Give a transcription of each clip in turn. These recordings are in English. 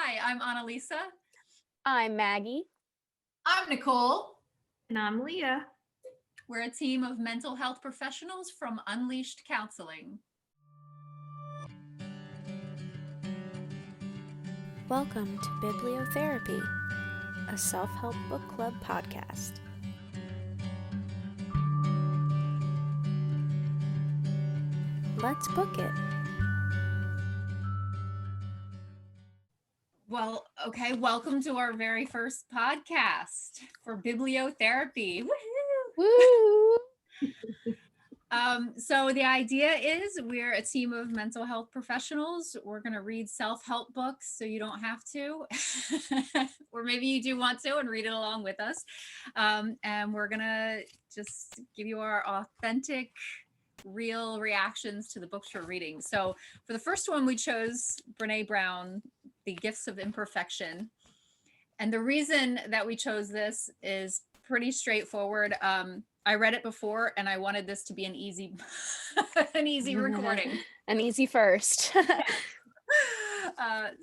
Hi, I'm Annalisa. I'm Maggie. I'm Nicole. And I'm Leah. We're a team of mental health professionals from Unleashed Counseling. Welcome to Bibliotherapy, a self-help book club podcast. Let's book it. Well, okay, welcome to our very first podcast for Bibliotherapy. Woo! So the idea is we're a team of mental health professionals. We're going to read self-help books so you don't have to, or maybe you do want to and read it along with us. And we're going to just give you our authentic, real reactions to the books we're reading. So for the first one, we chose Brené Brown, The Gifts of Imperfection. And the reason that we chose this is pretty straightforward. I read it before and I wanted this to be an easy recording. An easy first.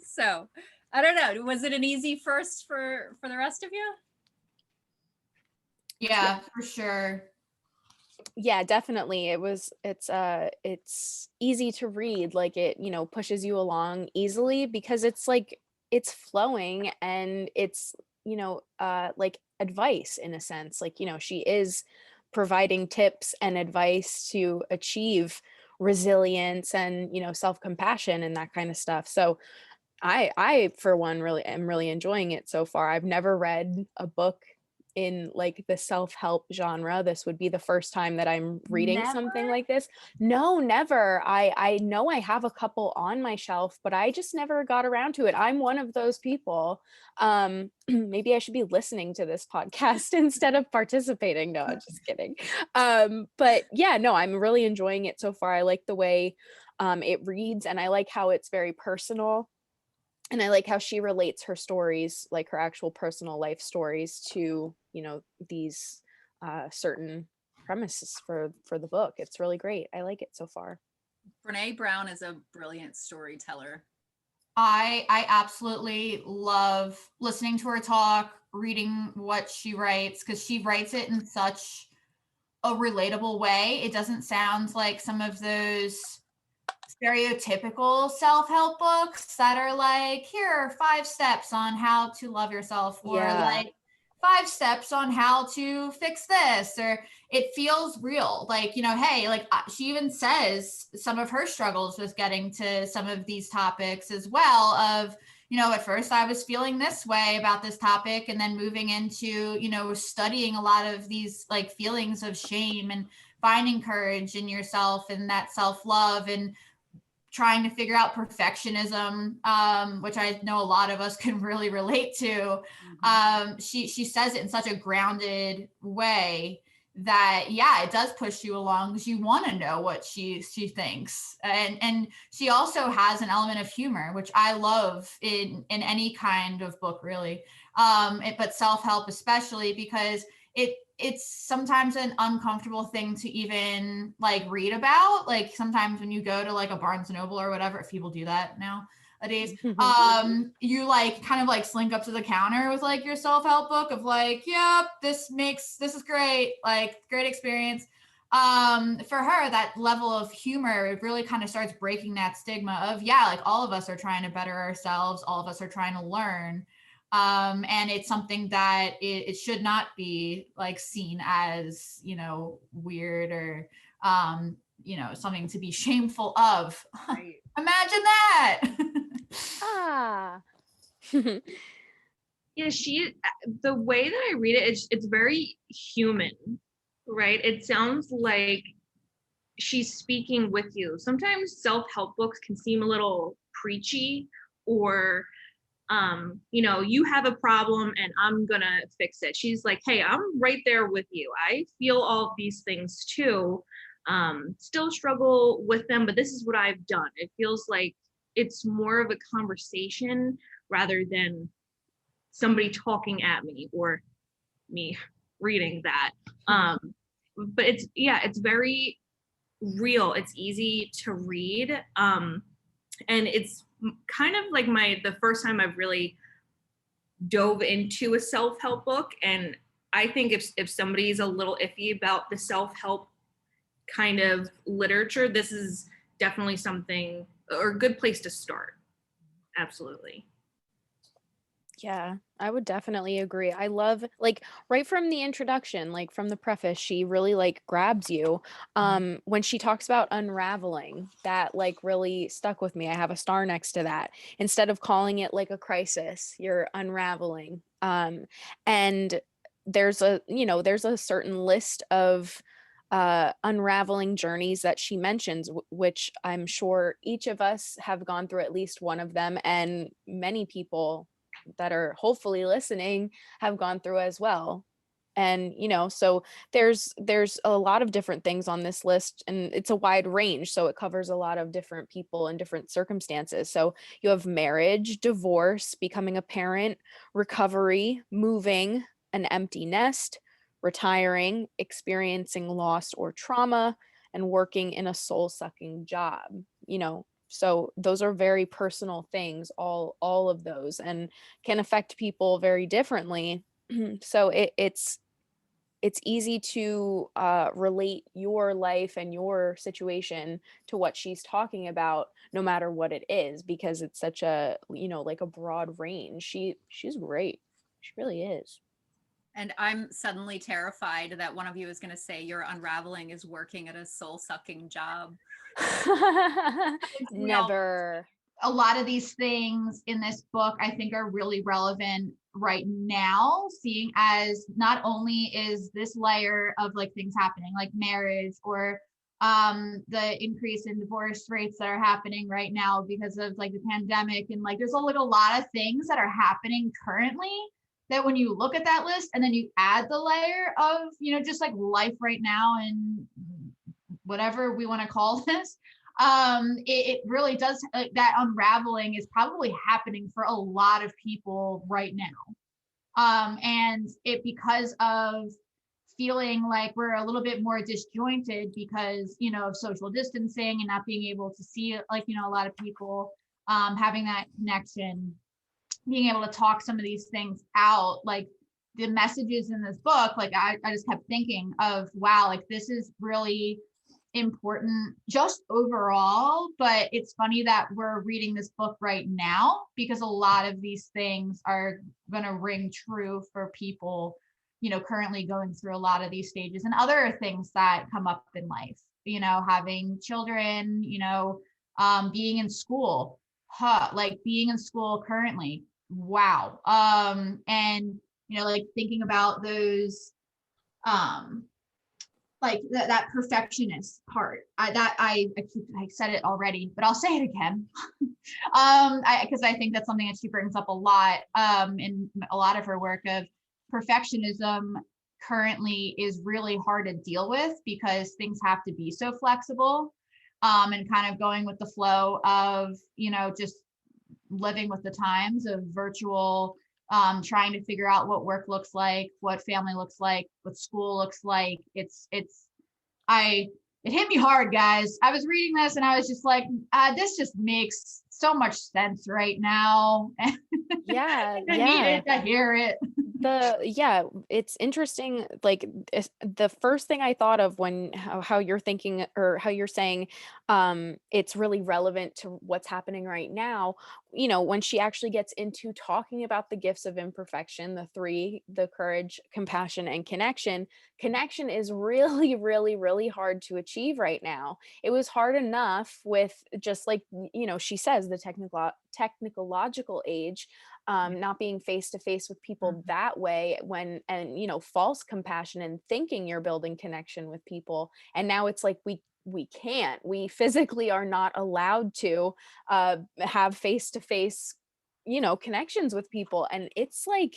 So I don't know. Was it an easy first for the rest of you? Yeah, for sure. Yeah, definitely. It's easy to read. Like it, pushes you along easily because it's flowing and it's, like advice in a sense. Like, she is providing tips and advice to achieve resilience and, self-compassion and that kind of stuff. So I for one really am really enjoying it so far. I've never read a book in like the self-help genre. This would be the first time that I'm reading something like this. No, never. I know I have a couple on my shelf, but I just never got around to it. I'm one of those people. Maybe I should be listening to this podcast instead of participating. No, I'm just kidding. But yeah, no, I'm really enjoying it so far. I like the way it reads, and I like how it's very personal. And I like how she relates her stories, like her actual personal life stories, to, these certain premises for the book. It's really great. I like it so far. Brené Brown is a brilliant storyteller. I absolutely love listening to her talk, reading what she writes, because she writes it in such a relatable way. It doesn't sound like some of those stereotypical self-help books that are like, here are 5 steps on how to love yourself, or like 5 steps on how to fix this, or it feels real. Like, hey, like she even says some of her struggles with getting to some of these topics as well of, at first I was feeling this way about this topic, and then moving into, studying a lot of these like feelings of shame and finding courage in yourself and that self-love, and trying to figure out perfectionism, which I know a lot of us can really relate to. She says it in such a grounded way that, yeah, it does push you along because you want to know what she thinks. And she also has an element of humor, which I love in any kind of book, really. But self-help especially, because it's sometimes an uncomfortable thing to even like read about. Like sometimes when you go to like a Barnes and Noble or whatever, if people do that nowadays, you like kind of like slink up to the counter with like your self-help book of like, yep, this is great, like great experience. For her, that level of humor, it really kind of starts breaking that stigma of, yeah, like all of us are trying to better ourselves, all of us are trying to learn. And it's something that it should not be like seen as, weird or, something to be shameful of. Right. Imagine that. Yeah, the way that I read it, it's very human, right? It sounds like she's speaking with you. Sometimes self-help books can seem a little preachy, or you have a problem and I'm gonna fix it. She's like, hey, I'm right there with you. I feel all these things too. Still struggle with them, but this is what I've done. It feels like it's more of a conversation rather than somebody talking at me or me reading that. But it's very real. It's easy to read. And it's kind of like the first time I've really dove into a self-help book. And I think if somebody's a little iffy about the self-help kind of literature, this is definitely something or a good place to start. Absolutely. Yeah, I would definitely agree. I love, like, right from the introduction, like from the preface, she really like grabs you. When she talks about unraveling, that like really stuck with me. I have a star next to that. Instead of calling it like a crisis, you're unraveling. And there's a certain list of unraveling journeys that she mentions, which I'm sure each of us have gone through at least one of them, and many people that are hopefully listening have gone through as well. And so there's a lot of different things on this list, and it's a wide range, so it covers a lot of different people and different circumstances. So you have marriage, divorce, becoming a parent, recovery, moving, an empty nest, retiring, experiencing loss or trauma, and working in a soul-sucking job. So those are very personal things, all of those, and can affect people very differently. So it's easy to relate your life and your situation to what she's talking about, no matter what it is, because it's such a like a broad range. She's great. She really is. And I'm suddenly terrified that one of you is going to say your unraveling is working at a soul-sucking job. Never. A lot of these things in this book, I think, are really relevant right now, seeing as not only is this layer of like things happening like marriage or the increase in divorce rates that are happening right now because of like the pandemic, and like there's a lot of things that are happening currently that when you look at that list and then you add the layer of just like life right now and whatever we want to call this, it really does, like, that unraveling is probably happening for a lot of people right now. And it, because of feeling like we're a little bit more disjointed because of social distancing and not being able to see like a lot of people, having that connection, being able to talk some of these things out, like the messages in this book, like I just kept thinking of, wow, like this is really important just overall. But it's funny that we're reading this book right now because a lot of these things are going to ring true for people currently going through a lot of these stages and other things that come up in life, having children, being in school, like being in school currently, wow. And like thinking about those, like that perfectionist part. I said it already, but I'll say it again. Because I think that's something that she brings up a lot in a lot of her work. Of perfectionism currently is really hard to deal with because things have to be so flexible, and kind of going with the flow of just living with the times of virtual, trying to figure out what work looks like, what family looks like, what school looks like. It hit me hard, guys. I was reading this and I was just like, this just makes so much sense right now. Yeah, I need it to hear it. It's interesting, like the first thing I thought of when how you're thinking or how you're saying it's really relevant to what's happening right now, when she actually gets into talking about the gifts of imperfection, the three: the courage, compassion, and connection is really really really hard to achieve right now. It was hard enough with just like she says, the technological age, not being face to face with people that way, and false compassion and thinking you're building connection with people. And now it's like we physically are not allowed to have face to face connections with people. And it's like,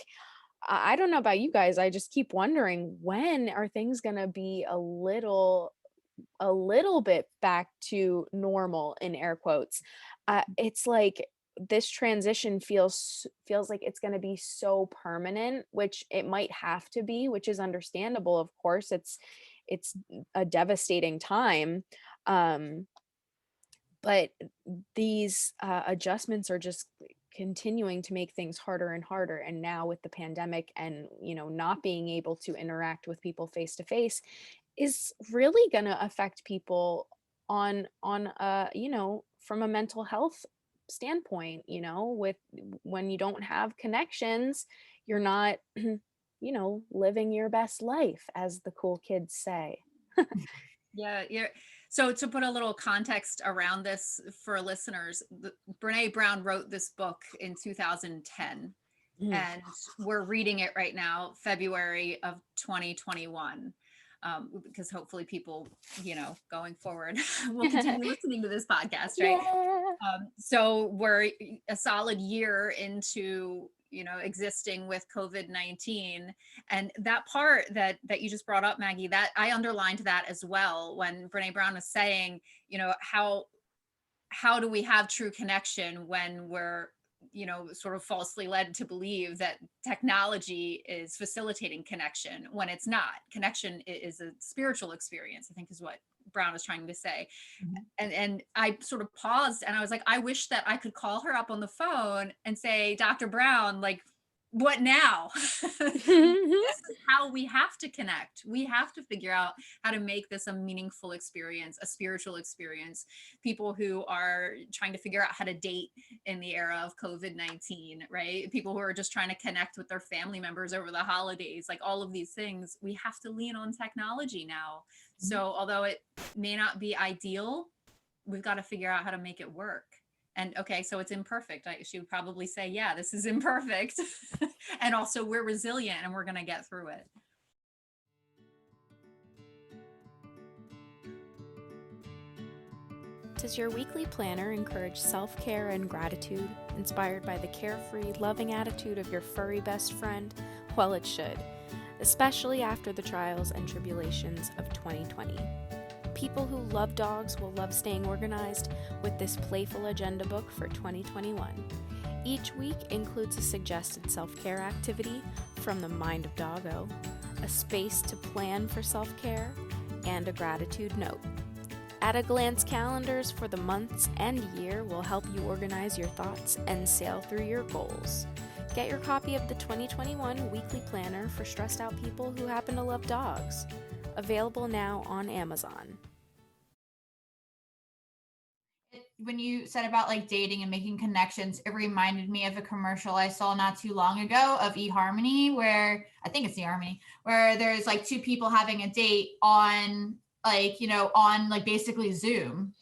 I don't know about you guys, I just keep wondering, when are things gonna be a little bit back to normal, in air quotes. It's like this transition feels like it's going to be so permanent, which it might have to be, which is understandable. Of course, it's a devastating time. But these adjustments are just continuing to make things harder and harder. And now with the pandemic and, not being able to interact with people face to face is really going to affect people from a mental health standpoint, with when you don't have connections, you're not, living your best life, as the cool kids say. Yeah, yeah. So to put a little context around this for listeners, Brené Brown wrote this book in 2010, Mm. and we're reading it right now, February of 2021. Because hopefully people, going forward will continue listening to this podcast, right? Yeah. So we're a solid year into, existing with COVID-19. And that part that you just brought up, Maggie, that I underlined that as well when Brené Brown was saying, how do we have true connection when we're, sort of falsely led to believe that technology is facilitating connection when it's not. Connection is a spiritual experience, I think is what Brown was trying to say. Mhm. And I sort of paused and I was like, I wish that I could call her up on the phone and say, Dr. Brown, like, what now? This is how we have to connect. We have to figure out how to make this a meaningful experience, a spiritual experience. People who are trying to figure out how to date in the era of COVID-19, right? People who are just trying to connect with their family members over the holidays, like all of these things, we have to lean on technology now. So although it may not be ideal, we've got to figure out how to make it work. And okay, so it's imperfect. She would probably say, yeah, this is imperfect. And also we're resilient and we're going to get through it. Does your weekly planner encourage self-care and gratitude, inspired by the carefree, loving attitude of your furry best friend? Well, it should, especially after the trials and tribulations of 2020. People who love dogs will love staying organized with this playful agenda book for 2021. Each week includes a suggested self-care activity from the Mind of Doggo, a space to plan for self-care, and a gratitude note. At-a-glance calendars for the months and year will help you organize your thoughts and sail through your goals. Get your copy of the 2021 Weekly Planner for stressed out people who happen to love dogs. Available now on Amazon. When you said about like dating and making connections, it reminded me of a commercial I saw not too long ago of eHarmony, where I think it's eHarmony, where there's like two people having a date on like basically Zoom,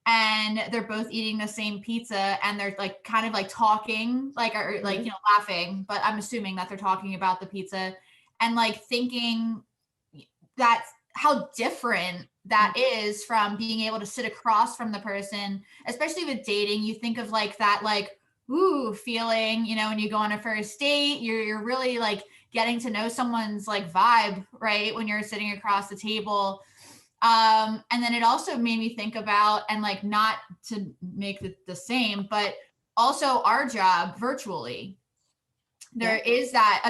and they're both eating the same pizza and they're like kind of like talking or like laughing, but I'm assuming that they're talking about the pizza and like thinking that how different that is from being able to sit across from the person, especially with dating. You think of like that like ooh feeling, when you go on a first date, you're really like getting to know someone's like vibe, right, when you're sitting across the table. And then it also made me think about, and like not to make it the same, but also our job virtually. There is that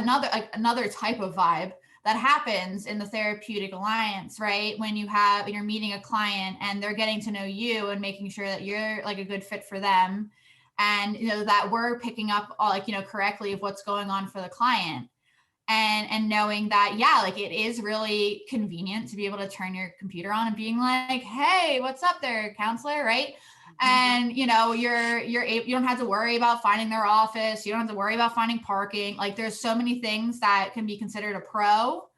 another type of vibe that happens in the therapeutic alliance, right? When you're meeting a client and they're getting to know you and making sure that you're like a good fit for them. And, that we're picking up all correctly of what's going on for the client. And knowing that, yeah, like it is really convenient to be able to turn your computer on and being like, hey, what's up there, counselor, right? And you don't have to worry about finding their office. You don't have to worry about finding parking. Like there's so many things that can be considered a pro,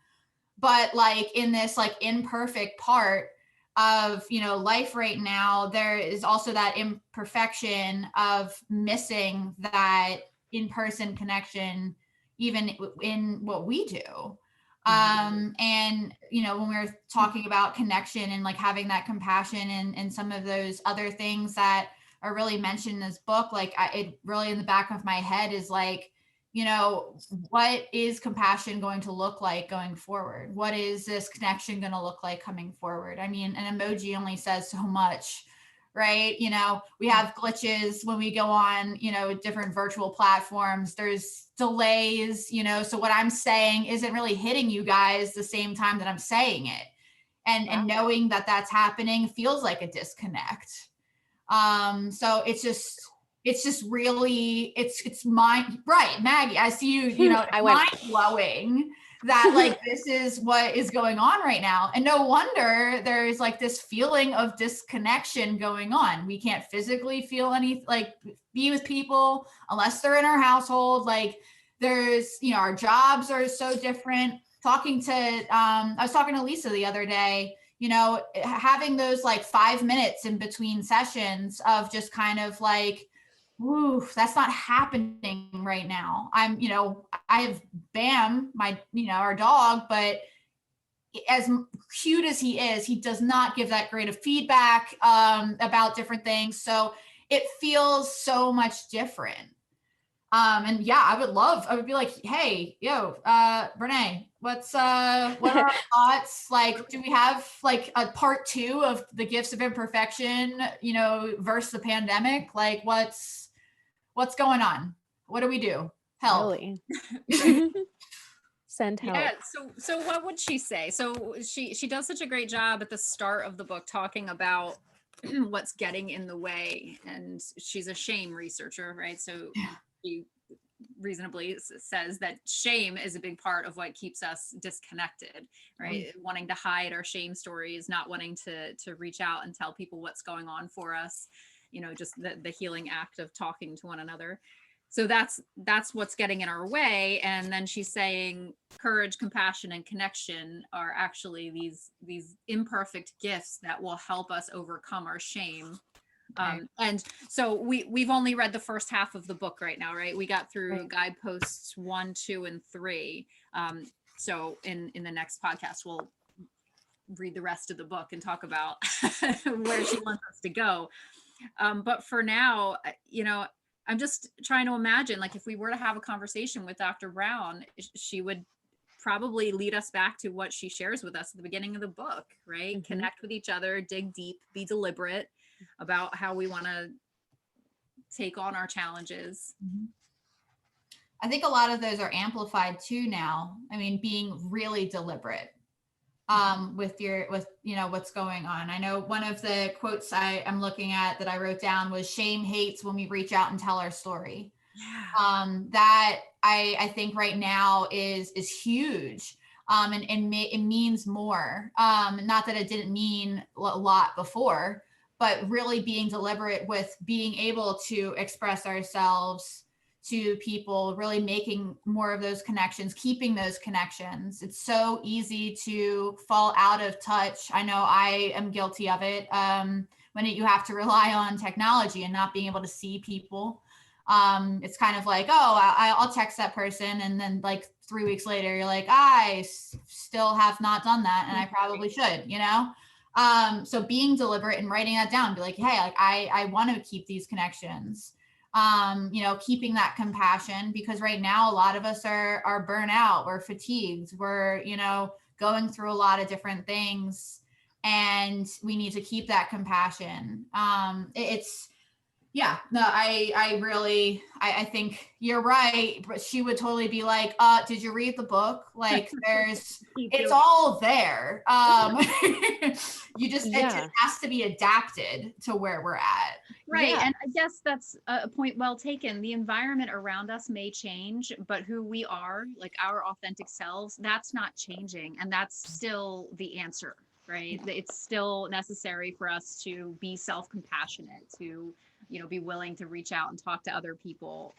but like in this like imperfect part of life right now, there is also that imperfection of missing that in-person connection even in what we do. And when we're talking about connection and like having that compassion and some of those other things that are really mentioned in this book, like it really in the back of my head is like, what is compassion going to look like going forward? What is this connection going to look like coming forward? I mean, an emoji only says so much, right? We have glitches when we go on, different virtual platforms. There's delays, so what I'm saying isn't really hitting you guys the same time that I'm saying it. And knowing that that's happening feels like a disconnect. So it's just really, it's mind, right, Maggie, I see you know, I went, mind blowing that like this is what is going on right now. And no wonder there's like this feeling of disconnection going on. We can't physically feel any, like be with people unless they're in our household. Like there's, you know, our jobs are so different. I was talking to Lisa the other day, you know, having those like 5 minutes in between sessions of just kind of like, woo, that's not happening right now. You know, I have Bam, you know, our dog, but as cute as he is, he does not give that great of feedback about different things. So it feels so much different. And yeah, I would be like, hey, yo, Brené, what are our thoughts? Like, do we have like a part 2 of the Gifts of Imperfection, you know, versus the pandemic? Like what's going on? What do we do? Help. really? Send help. Yeah. So what would she say? So she does such a great job at the start of the book talking about what's getting in the way, and she's a shame researcher, right? So she reasonably says that shame is a big part of what keeps us disconnected, right? Wanting to hide our shame stories, not wanting to reach out and tell people what's going on for us, you know, just the healing act of talking to one another. So that's what's getting in our way. And then she's saying courage, compassion, and connection are actually these imperfect gifts that will help us overcome our shame. And so we've only read the first half of the book right now, right? We got through guideposts 1, 2, and 3. So in the next podcast, we'll read the rest of the book and talk about where she wants us to go. But for now, you know, I'm just trying to imagine, like, if we were to have a conversation with Dr. Brown, she would probably lead us back to what she shares with us at the beginning of the book, right? Mm-hmm. Connect with each other, dig deep, be deliberate about how we want to take on our challenges. Mm-hmm. I think a lot of those are amplified too now. I mean, being really deliberate with you know, what's going on. I know one of the quotes I'm looking at that I wrote down was shame hates when we reach out and tell our story. Yeah. That I think right now is huge. And it means more. Not that it didn't mean a lot before, but really being deliberate with being able to express ourselves to people, really making more of those connections, keeping those connections. It's so easy to fall out of touch. I know I am guilty of it. When you have to rely on technology and not being able to see people. It's kind of like, oh, I'll text that person. And then like 3 weeks later, you're like, I still have not done that. And I probably should, you know? So being deliberate and writing that down, be like, hey, like I want to keep these connections. You know, keeping that compassion, because right now a lot of us are burnt out, we're fatigued, we're, you know, going through a lot of different things, and we need to keep that compassion. Yeah, no, I think you're right, but she would totally be like, did you read the book? Like it's all there. You just, it just has to be adapted to where we're at. Right. Yeah. And I guess that's a point well taken. The environment around us may change, but who we are, like our authentic selves, that's not changing. And that's still the answer, right? It's still necessary for us to be self-compassionate, to, you know, be willing to reach out and talk to other people.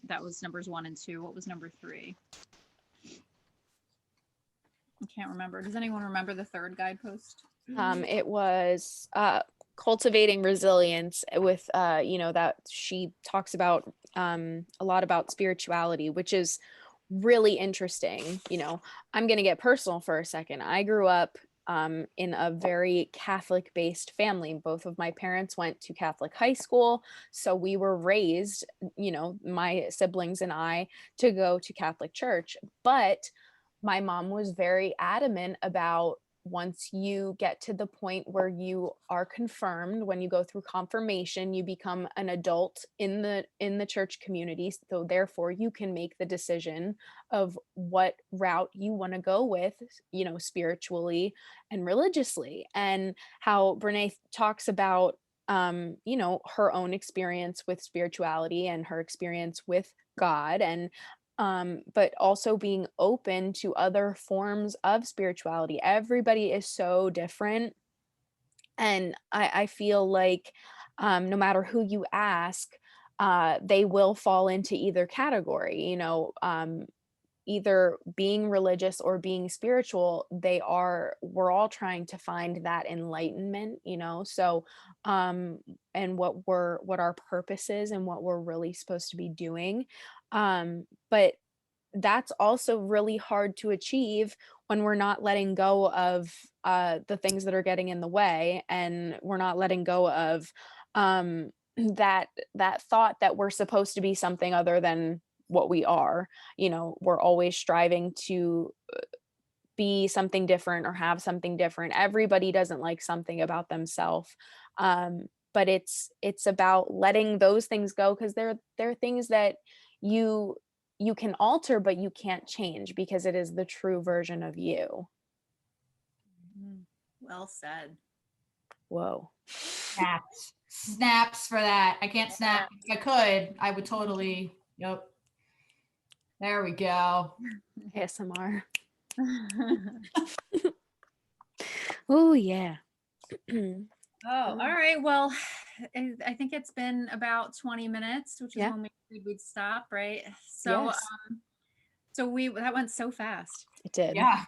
That was numbers 1 and 2. What was number 3? I can't remember. Does anyone remember the third guidepost? It was cultivating resilience with, you know, that she talks about a lot about spirituality, which is really interesting. You know, I'm going to get personal for a second. I grew up in a very Catholic-based family. Both of my parents went to Catholic high school. So we were raised, you know, my siblings and I, to go to Catholic church. But my mom was very adamant about, once you get to the point where you are confirmed, when you go through confirmation, you become an adult in the church community. So therefore you can make the decision of what route you want to go with, you know, spiritually and religiously. And how Brené talks about you know, her own experience with spirituality and her experience with God, and but also being open to other forms of spirituality. Everybody is so different, and I feel like no matter who you ask, they will fall into either category. You know, either being religious or being spiritual, we're all trying to find that enlightenment, you know. So and what our purpose is and what we're really supposed to be doing. But that's also really hard to achieve when we're not letting go of the things that are getting in the way, and we're not letting go of that thought that we're supposed to be something other than what we are. You know, we're always striving to be something different or have something different. Everybody doesn't like something about themselves. But it's about letting those things go, because they're things that you you can alter, but you can't change, because it is the true version of you. Well said. Whoa. Snaps for that. I can't snap. If I could, I would totally. Yep. There we go. ASMR. Oh yeah. Oh, all right. Well, I think it's been about 20 minutes, which is Yeah. when we agreed we'd stop, right? So, Yes, so that went so fast. it did. Yeah.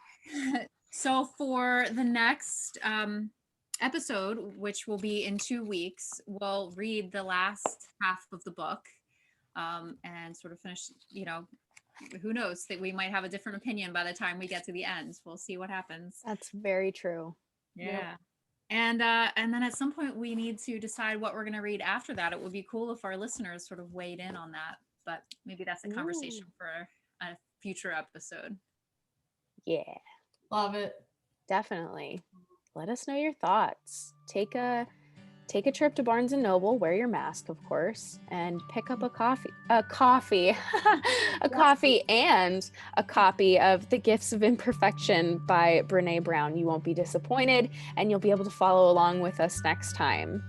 So for the next episode, which will be in 2 weeks, we'll read the last half of the book and sort of finish, you know, who knows, that we might have a different opinion by the time we get to the end. We'll see what happens. That's very true. Yeah. Yep. And then at some point we need to decide what we're going to read after that. It would be cool if our listeners sort of weighed in on that, but maybe that's a conversation for a future episode. Yeah, Love it. definitely. Let us know your thoughts. Take a trip to Barnes and Noble, wear your mask, of course, and pick up a coffee, a coffee and a copy of The Gifts of Imperfection by Brené Brown. You won't be disappointed, and you'll be able to follow along with us next time.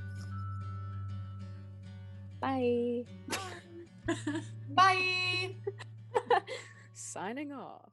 Bye. Bye. Signing off.